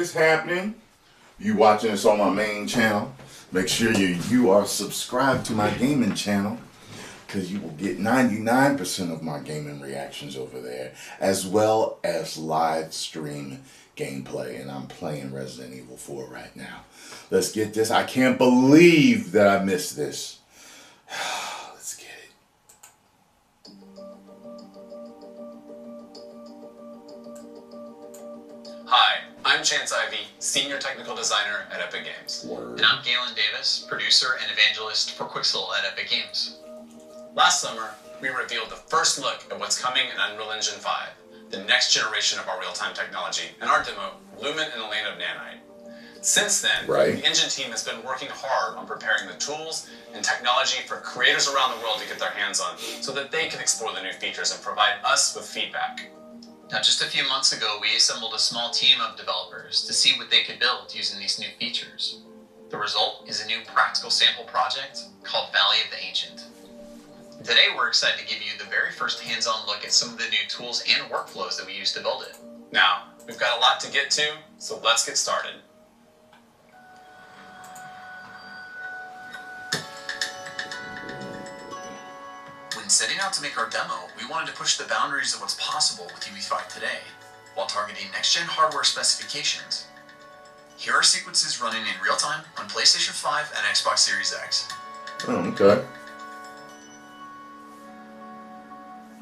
is happening? You watching this on my main channel? Make sure you are subscribed to my gaming channel, because you will get 99% of my gaming reactions over there, as well as live stream gameplay. And I'm playing Resident Evil 4 right now. Let's get this. I can't believe that I missed this. Let's get it. Hi, I'm Chance Ivy, Senior Technical Designer at Epic Games. Word. And I'm Galen Davis, Producer and Evangelist for Quixel at Epic Games. Last summer, we revealed the first look at what's coming in Unreal Engine 5, the next generation of our real-time technology, and our demo, Lumen in the Land of Nanite. Since then, the engine team has been working hard on preparing the tools and technology for creators around the world to get their hands on, so that they can explore the new features and provide us with feedback. Now, just a few months ago, we assembled a small team of developers to see what they could build using these new features. The result is a new practical sample project called Valley of the Ancient. Today, we're excited to give you the very first hands-on look at some of the new tools and workflows that we use to build it. Now, we've got a lot to get to, so let's get started. When setting out to make our demo, we wanted to push the boundaries of what's possible with UE5 today, while targeting next-gen hardware specifications. Here are sequences running in real time on PlayStation 5 and Xbox Series X. Oh, okay.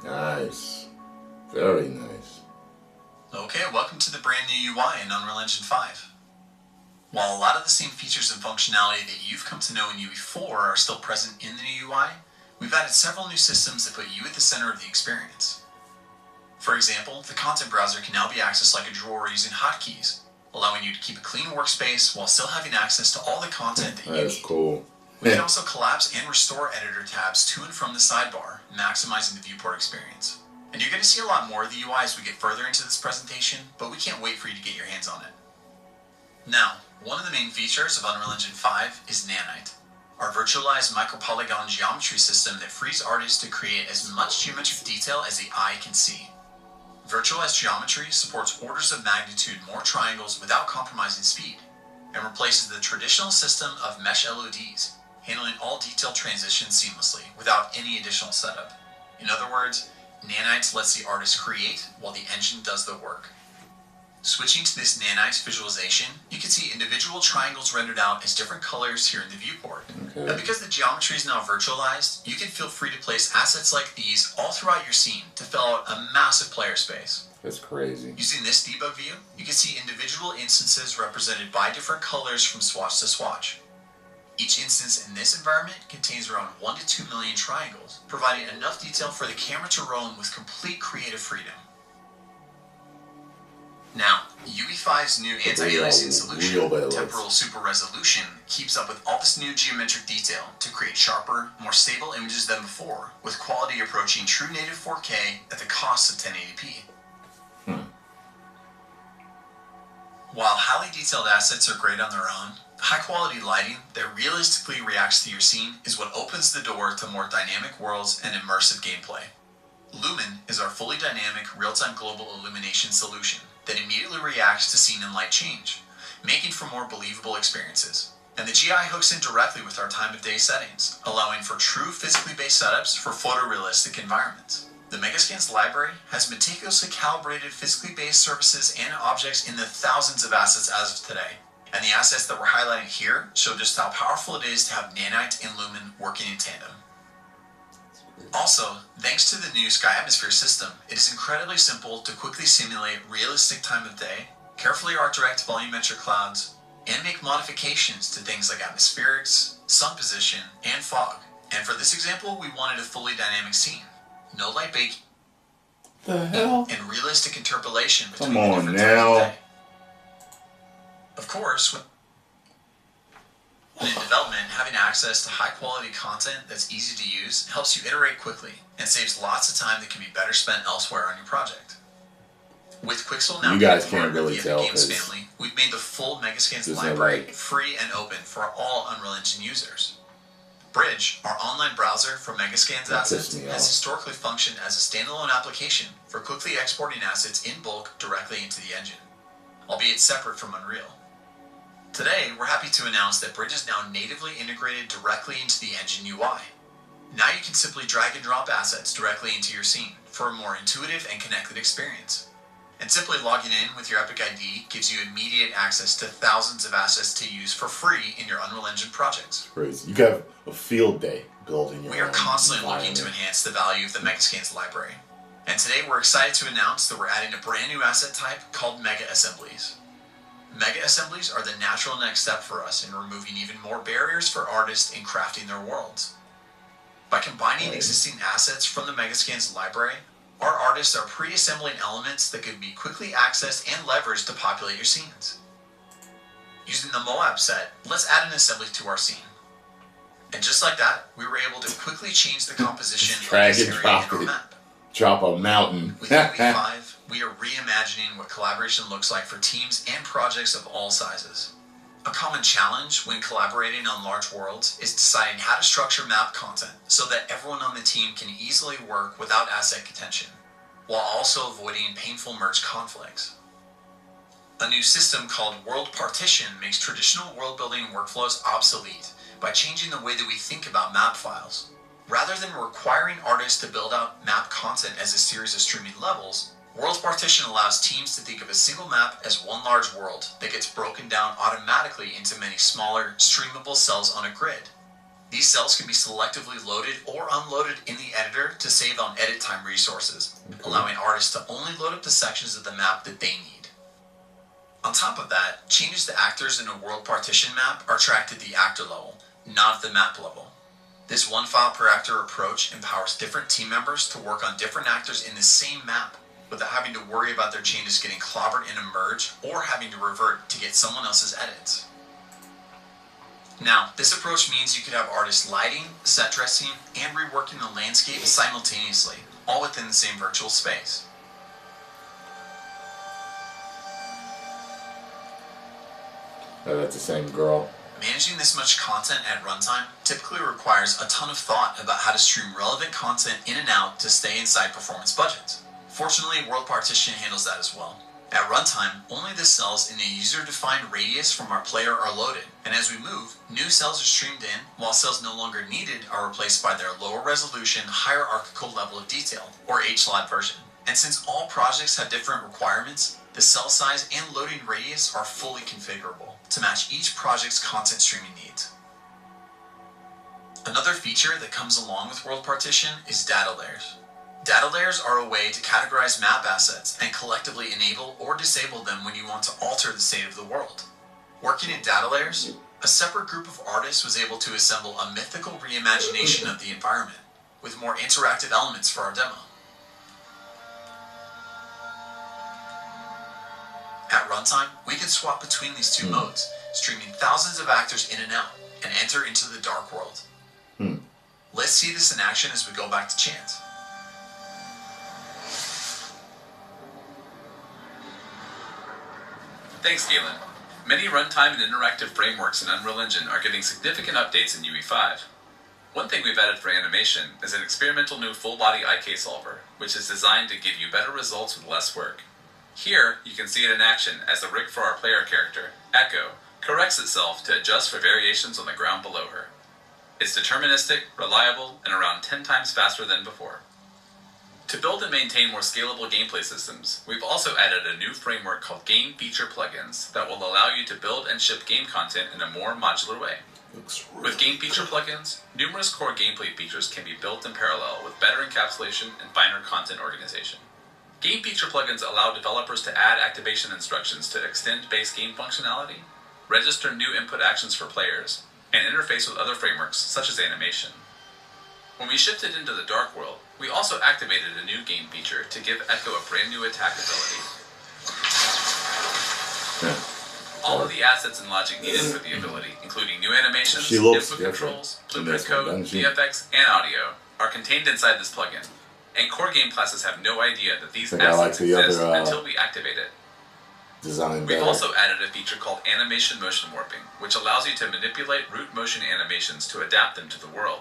Nice. Very nice. Okay, welcome to the brand new UI in Unreal Engine 5. While a lot of the same features and functionality that you've come to know in UE4 are still present in the new UI, we've added several new systems that put you at the center of the experience. For example, the content browser can now be accessed like a drawer using hotkeys, allowing you to keep a clean workspace while still having access to all the content that you need. That's cool. We can also collapse and restore editor tabs to and from the sidebar, maximizing the viewport experience. And you're going to see a lot more of the UI as we get further into this presentation, but we can't wait for you to get your hands on it. Now, one of the main features of Unreal Engine 5 is Nanite, our virtualized micropolygon geometry system that frees artists to create as much geometric detail as the eye can see. Virtualized geometry supports orders of magnitude more triangles without compromising speed, and replaces the traditional system of mesh LODs, handling all detailed transitions seamlessly without any additional setup. In other words, Nanite lets the artist create while the engine does the work. Switching to this Nanite visualization, you can see individual triangles rendered out as different colors here in the viewport. Okay. Now, because the geometry is now virtualized, you can feel free to place assets like these all throughout your scene to fill out a massive player space. That's crazy. Using this debug view, you can see individual instances represented by different colors from swatch to swatch. Each instance in this environment contains around 1 to 2 million triangles, providing enough detail for the camera to roam with complete creative freedom. Now, UE5's new anti-aliasing solution, Temporal Super Resolution, keeps up with all this new geometric detail to create sharper, more stable images than before, with quality approaching true native 4K at the cost of 1080p. While highly detailed assets are great on their own, high-quality lighting that realistically reacts to your scene is what opens the door to more dynamic worlds and immersive gameplay. Lumen is our fully dynamic, real-time global illumination solution that immediately reacts to scene and light change, making for more believable experiences. And the GI hooks in directly with our time-of-day settings, allowing for true physically based setups for photorealistic environments. The Megascans library has meticulously calibrated physically based surfaces and objects in the thousands of assets as of today. And the assets that we're highlighting here show just how powerful it is to have Nanite and Lumen working in tandem. Also, thanks to the new Sky Atmosphere system, it is incredibly simple to quickly simulate realistic time of day, carefully art-direct volumetric clouds, and make modifications to things like atmospherics, sun position, and fog. And for this example, we wanted a fully dynamic scene. No light baking, The hell? and realistic interpolation between Come the on different times now. of day. Of course, when in development, having access to high-quality content that's easy to use helps you iterate quickly and saves lots of time that can be better spent elsewhere on your project. With Quixel now, You guys being part can't of really the tell Epic Games 'cause family, we've made the full Megascans there's no library light. free and open for all Unreal Engine users. Bridge, our online browser for Megascans That assets, pissed me has off. historically functioned as a standalone application for quickly exporting assets in bulk directly into the engine. albeit separate from Unreal. Today, we're happy to announce that Bridge is now natively integrated directly into the engine UI. Now you can simply drag and drop assets directly into your scene for a more intuitive and connected experience. And simply logging in with your Epic ID gives you immediate access to thousands of assets to use for free in your Unreal Engine projects. Crazy. You can have a field day building your We are own constantly looking environment. to enhance the value of the Megascans library. And today we're excited to announce that we're adding a brand new asset type called Mega Assemblies. Mega Assemblies are the natural next step for us in removing even more barriers for artists in crafting their worlds. By combining existing assets from the Megascans library, our artists are pre-assembling elements that can be quickly accessed and leveraged to populate your scenes. Using the Moab set, let's add an assembly to our scene. And just like that, we were able to quickly change the composition of Drag this and area drop in our it. map. Drop a mountain. With UE5, we are reimagining what collaboration looks like for teams and projects of all sizes. A common challenge when collaborating on large worlds is deciding how to structure map content so that everyone on the team can easily work without asset contention, while also avoiding painful merge conflicts. A new system called World Partition makes traditional world-building workflows obsolete by changing the way that we think about map files. Rather than requiring artists to build out map content as a series of streaming levels, World Partition allows teams to think of a single map as one large world that gets broken down automatically into many smaller, streamable cells on a grid. These cells can be selectively loaded or unloaded in the editor to save on edit time resources, allowing artists to only load up the sections of the map that they need. On top of that, changes to actors in a World Partition map are tracked at the actor level, not at the map level. This one file per actor approach empowers different team members to work on different actors in the same map, without having to worry about their changes getting clobbered in a merge or having to revert to get someone else's edits. Now, this approach means you could have artists lighting, set dressing, and reworking the landscape simultaneously, all within the same virtual space. Oh, that's the same girl. Managing this much content at runtime typically requires a ton of thought about how to stream relevant content in and out to stay inside performance budgets. Fortunately, World Partition handles that as well. At runtime, only the cells in a user-defined radius from our player are loaded, and as we move, new cells are streamed in, while cells no longer needed are replaced by their lower resolution, hierarchical level of detail, or HLOD version. And since all projects have different requirements, the cell size and loading radius are fully configurable to match each project's content streaming needs. Another feature that comes along with World Partition is data layers. Data layers are a way to categorize map assets and collectively enable or disable them when you want to alter the state of the world. Working in data layers, a separate group of artists was able to assemble a mythical reimagination of the environment, with more interactive elements for our demo. At runtime, we can swap between these two modes, streaming thousands of actors in and out, and enter into the dark world. Let's see this in action as we go back to Chance. Thanks, Galen. Many runtime and interactive frameworks in Unreal Engine are getting significant updates in UE5. One thing we've added for animation is an experimental new full-body IK solver, which is designed to give you better results with less work. Here, you can see it in action as the rig for our player character, Echo, corrects itself to adjust for variations on the ground below her. It's deterministic, reliable, and around 10 times faster than before. To build and maintain more scalable gameplay systems, we've also added a new framework called Game Feature Plugins that will allow you to build and ship game content in a more modular way. With Game Feature Plugins, numerous core gameplay features can be built in parallel with better encapsulation and finer content organization. Game Feature Plugins allow developers to add activation instructions to extend base game functionality, register new input actions for players, and interface with other frameworks such as animation. When we shifted into the Dark World, we also activated a new game feature to give Echo a brand new attack ability. All of the assets and logic needed for the ability, including new animations, input controls, blueprint code, VFX, and audio, are contained inside this plugin. And core game classes have no idea that these assets exist until we activate it. We've also added a feature called Animation Motion Warping, which allows you to manipulate root motion animations to adapt them to the world.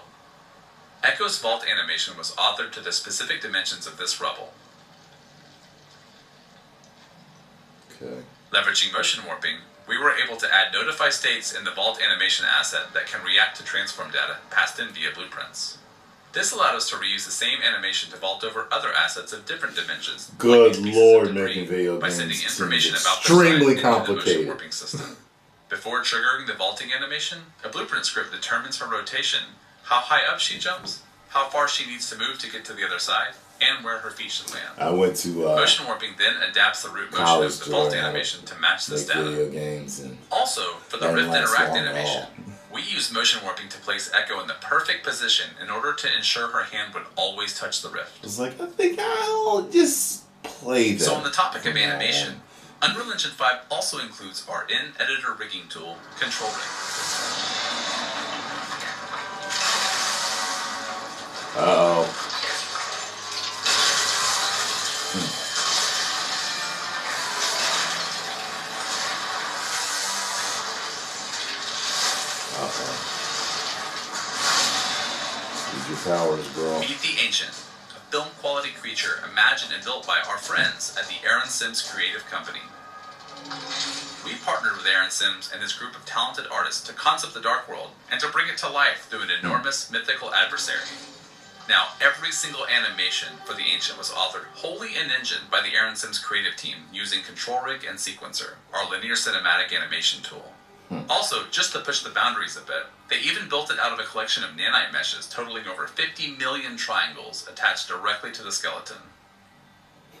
Echo's vault animation was authored to the specific dimensions of this rubble. Okay. Leveraging motion warping, we were able to add notify states in the vault animation asset that can react to transform data passed in via blueprints. This allowed us to reuse the same animation to vault over other assets of different dimensions. Good like Lord, making video by games sending seems information about extremely the complicated. motion warping system. Before triggering the vaulting animation, a blueprint script determines her rotation, how high up she jumps, how far she needs to move to get to the other side, and where her feet should land. I went to motion warping then adapts the root motion of the vault animation to match this data. Video games and also, for the Rift Interact animation, we used motion warping to place Echo in the perfect position in order to ensure her hand would always touch the Rift. I was like, I think I'll just play that. So on the topic of animation, Unreal Engine 5 also includes our in-editor rigging tool, Control Rig. Uh-oh. Use your powers, bro. Meet the Ancient, a film-quality creature imagined and built by our friends at the Aaron Sims Creative Company. We partnered with Aaron Sims and his group of talented artists to concept the Dark World and to bring it to life through an enormous mythical adversary. Now, every single animation for the Ancient was authored wholly in engine by the Aaron Sims creative team using Control Rig and Sequencer, our linear cinematic animation tool. Also, just to push the boundaries a bit, they even built it out of a collection of nanite meshes totaling over 50 million triangles attached directly to the skeleton.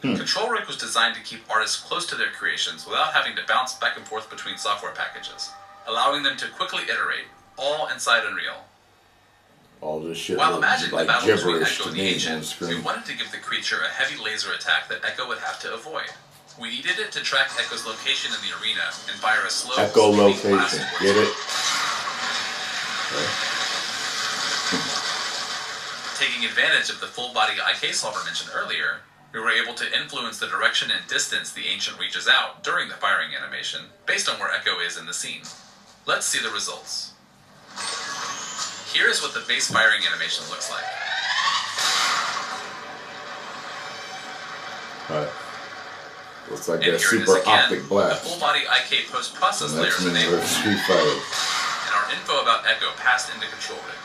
Control Rig was designed to keep artists close to their creations without having to bounce back and forth between software packages, allowing them to quickly iterate, all inside Unreal. All this shit While imagining like the battle between gibberish Echo to and the me on Ancient, we screen. wanted to give the creature a heavy laser attack that Echo would have to avoid. We needed it to track Echo's location in the arena and fire a slow, Echo sweeping blast location. towards Get it. it? Taking advantage of the full-body IK solver mentioned earlier, we were able to influence the direction and distance the Ancient reaches out during the firing animation, based on where Echo is in the scene. Let's see the results. Here is what the base firing animation looks like. Alright. Looks like And that here it is super again, optic the blast. full-body IK post-process layer is X-Men enabled, vs. Street Fighter. and our info about Echo passed into Control Rig.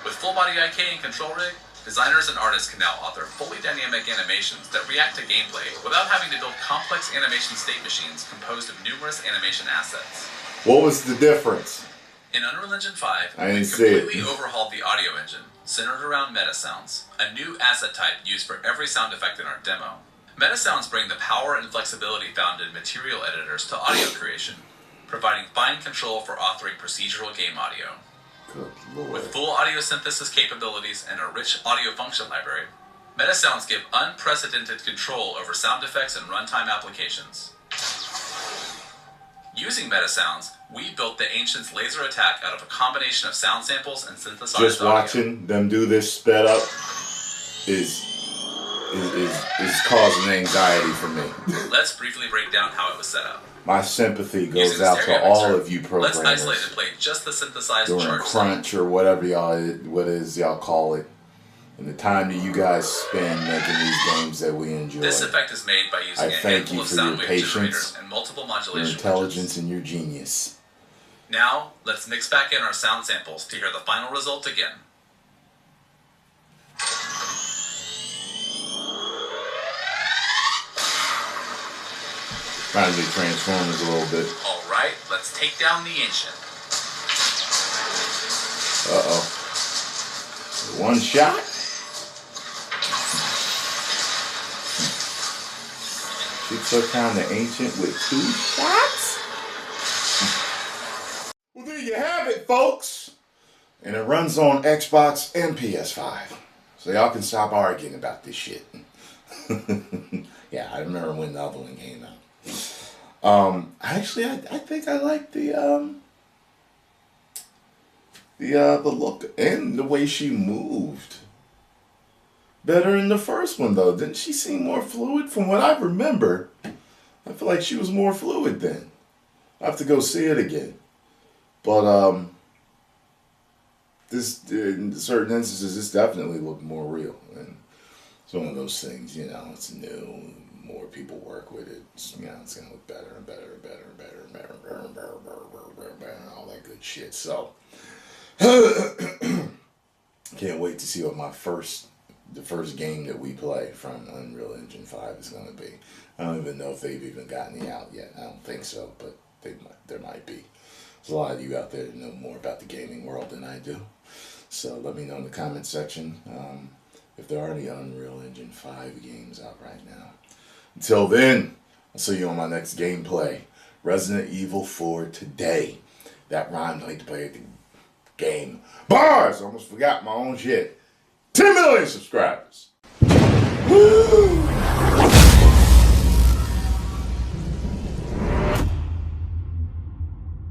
With full-body IK and Control Rig, designers and artists can now author fully dynamic animations that react to gameplay without having to build complex animation state machines composed of numerous animation assets. What was the difference? In Unreal Engine 5, I we didn't see it. completely overhauled the audio engine, centered around meta sounds, a new asset type used for every sound effect in our demo. Meta sounds bring the power and flexibility found in material editors to audio creation, providing fine control for authoring procedural game audio. Good Lord. With full audio synthesis capabilities and a rich audio function library, meta sounds give unprecedented control over sound effects and runtime applications. Using meta sounds, we built the Ancient's laser attack out of a combination of sound samples and synthesized Just audio. watching them do this sped up is causing anxiety for me. Let's briefly break down how it was set up. My sympathy goes Using out to stereo all mixer, of you let's isolate and programmers play just the synthesized during charts. crunch or whatever y'all call it, and the time that you guys spend making these games that we enjoy. This effect is made by using I a thank handful you of for sound your wave generators patience, and multiple your modulation intelligence, widgets. and your genius. Now, let's mix back in our sound samples to hear the final result again. Reminds me of Transformers a little bit. Alright, let's take down the Ancient. Uh-oh. One shot? She took down the Ancient with 2 shots? Well, there you have it, folks. And it runs on Xbox and PS5. So y'all can stop arguing about this shit. Yeah, I remember when the other one came out. Actually, I think I like the look and the way she moved better in the first one, though. Didn't she seem more fluid? From what I remember, I feel like she was more fluid then. I have to go see it again. But this in certain instances, this definitely looked more real. And it's one of those things, you know, it's new. more people work with it, it's gonna look better and better and better and better and better and better and better and better and better and all that good shit. So can't wait to see what the first game that we play from Unreal Engine 5 is gonna be. I don't even know if they've even gotten it out yet. I don't think so, but there might be. There's a lot of you out there that know more about the gaming world than I do. So let me know in the comment section if there are any Unreal Engine 5 games out right now. Until then, I'll see you on my next gameplay. Resident Evil 4 today. That rhymed. I like to play the game. Bars! Almost forgot my own shit. 10 million subscribers. Woo!